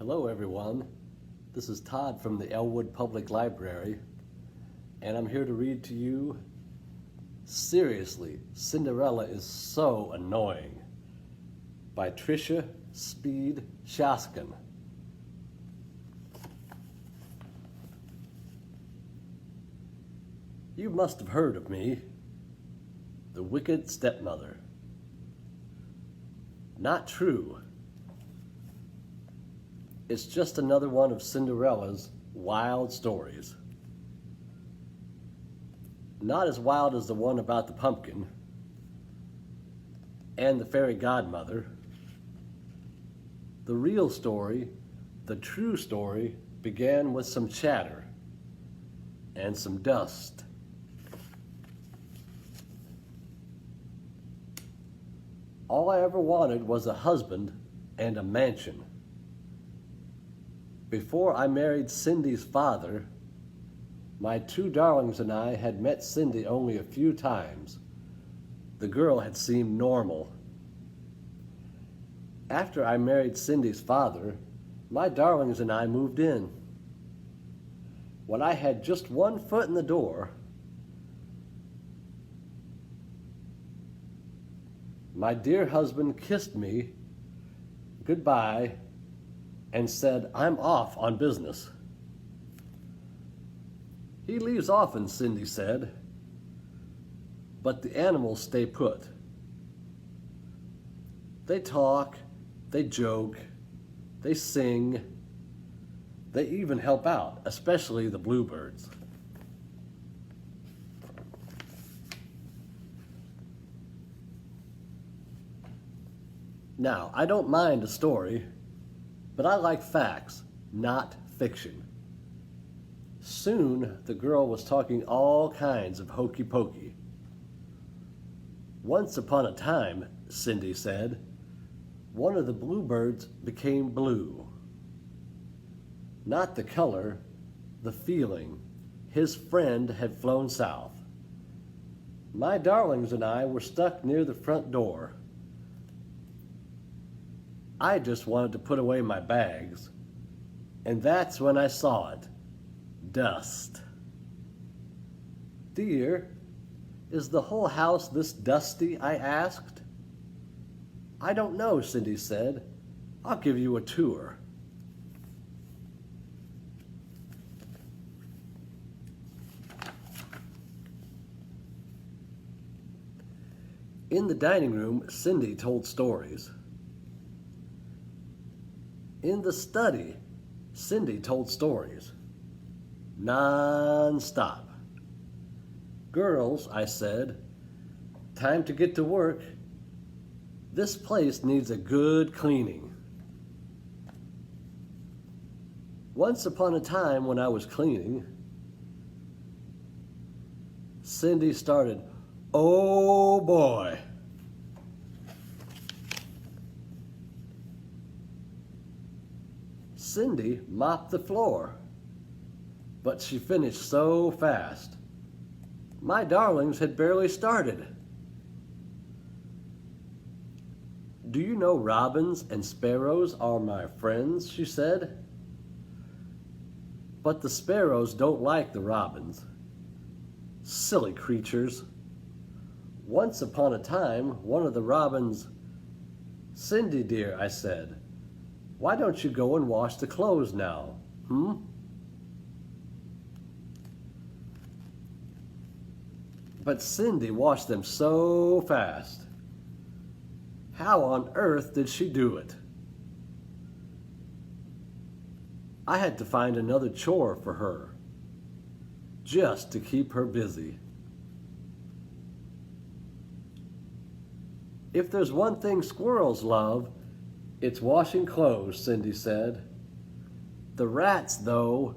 Hello everyone, this is Todd from the Elwood Public Library, and I'm here to read to you, Seriously, Cinderella is So Annoying, by Trisha Shaskan. You must have heard of me, the wicked stepmother. Not true. It's just another one of Cinderella's wild stories. Not as wild as the one about the pumpkin and the fairy godmother. The real story, the true story, began with some chatter and some dust. All I ever wanted was a husband and a mansion. Before I married Cindy's father, my two darlings and I had met Cindy only a few times. The girl had seemed normal. After I married Cindy's father, my darlings and I moved in. When I had just one foot in the door, my dear husband kissed me goodbye and said, "I'm off on business." He leaves often, Cindy said, but the animals stay put. They talk, they joke, they sing, they even help out, especially the bluebirds. Now, I don't mind a story, but I like facts, not fiction. Soon, the girl was talking all kinds of hokey pokey. Once upon a time, Cindy said, one of the bluebirds became blue. Not the color, the feeling. His friend had flown south. My darlings and I were stuck near the front door. I just wanted to put away my bags, and that's when I saw it. Dust. "Dear, is the whole house this dusty?" I asked. "I don't know," Cindy said. "I'll give you a tour." In the dining room, Cindy told stories. In the study, Cindy told stories. Non-stop. "Girls," I said, "time to get to work. This place needs a good cleaning." Once upon a time when I was cleaning, Cindy started, "Oh boy." Cindy mopped the floor, but she finished so fast. My darlings had barely started. "Do you know robins and sparrows are my friends?" she said. "But the sparrows don't like the robins. Silly creatures. Once upon a time, one of the robins..." "Cindy dear," I said, "why don't you go and wash the clothes now, But Cindy washed them so fast. How on earth did she do it? I had to find another chore for her, just to keep her busy. "If there's one thing squirrels love, it's washing clothes," Cindy said. "The rats, though,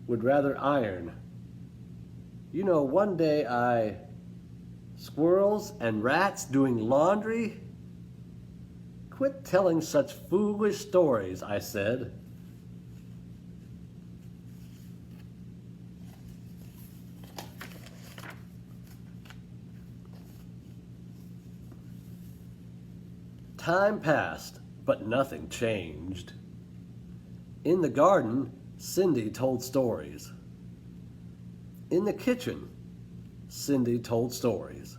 would rather iron. You know, one day Squirrels and rats doing laundry? Quit telling such foolish stories," I said. Time passed, but nothing changed. In the garden, Cindy told stories. In the kitchen, Cindy told stories.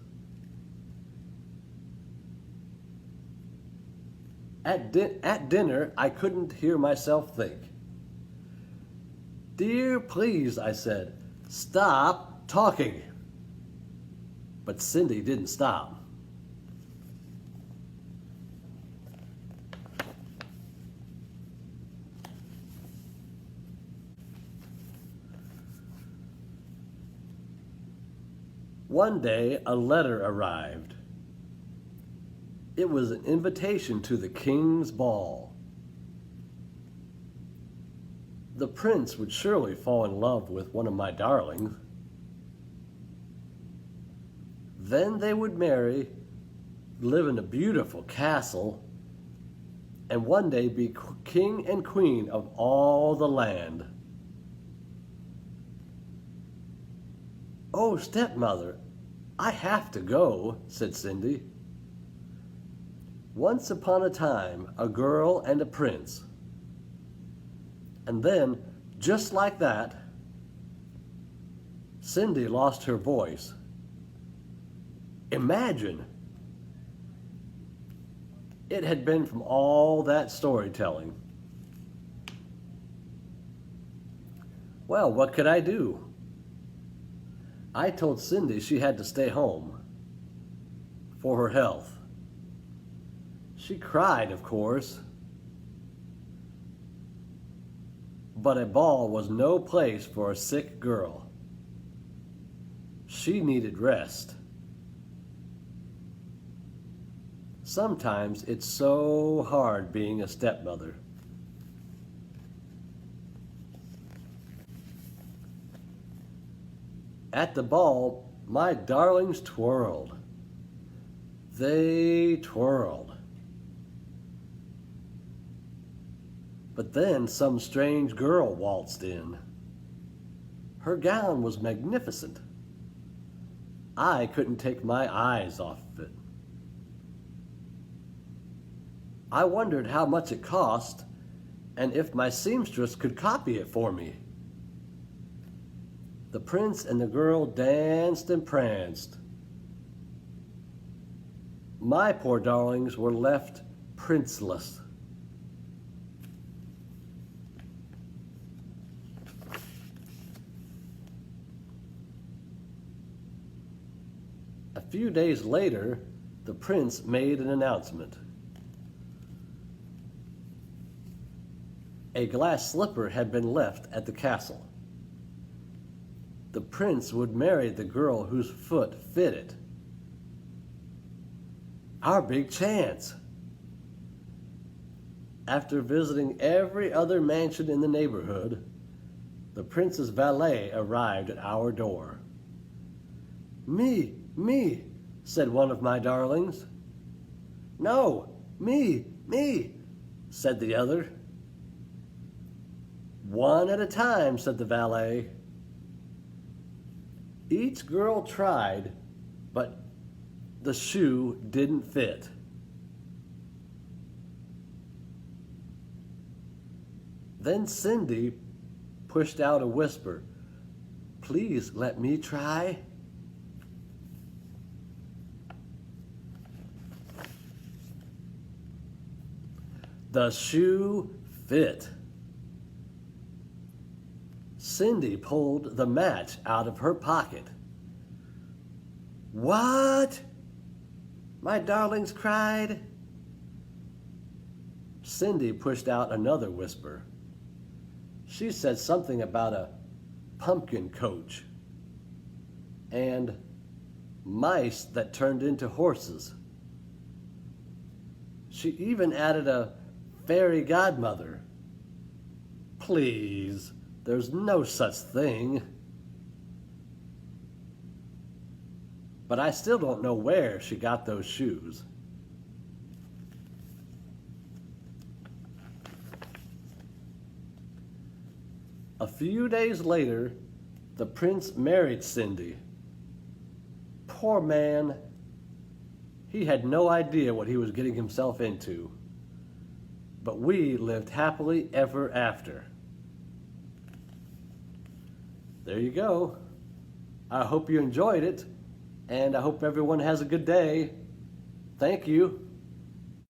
At dinner, I couldn't hear myself think. "Dear, please," I said, "stop talking." But Cindy didn't stop. One day, a letter arrived. It was an invitation to the king's ball. The prince would surely fall in love with one of my darlings. Then they would marry, live in a beautiful castle, and one day be king and queen of all the land. "Oh, stepmother, I have to go," said Cindy. Once upon a time, a girl and a prince. And then, just like that, Cindy lost her voice. Imagine! It had been from all that storytelling. Well, what could I do? I told Cindy she had to stay home for her health. She cried, of course, but a ball was no place for a sick girl. She needed rest. Sometimes it's so hard being a stepmother. At the ball, my darlings twirled. They twirled. But then some strange girl waltzed in. Her gown was magnificent. I couldn't take my eyes off of it. I wondered how much it cost and if my seamstress could copy it for me. The prince and the girl danced and pranced. My poor darlings were left princeless. A few days later, the prince made an announcement. A glass slipper had been left at the castle. The prince would marry the girl whose foot fitted. Our big chance! After visiting every other mansion in the neighborhood, the prince's valet arrived at our door. "Me, me," said one of my darlings. "No, me, said the other. "One at a time," said the valet. Each girl tried, but the shoe didn't fit. Then Cindy pushed out a whisper, "Please let me try." The shoe fit. Cindy pulled the match out of her pocket. "What?" my darlings cried. Cindy pushed out another whisper. She said something about a pumpkin coach and mice that turned into horses. She even added a fairy godmother. Please, there's no such thing. But I still don't know where she got those shoes. A few days later, the prince married Cindy. Poor man. He had no idea what he was getting himself into. but we lived happily ever after. There you go. I hope you enjoyed it, and I hope everyone has a good day. Thank you.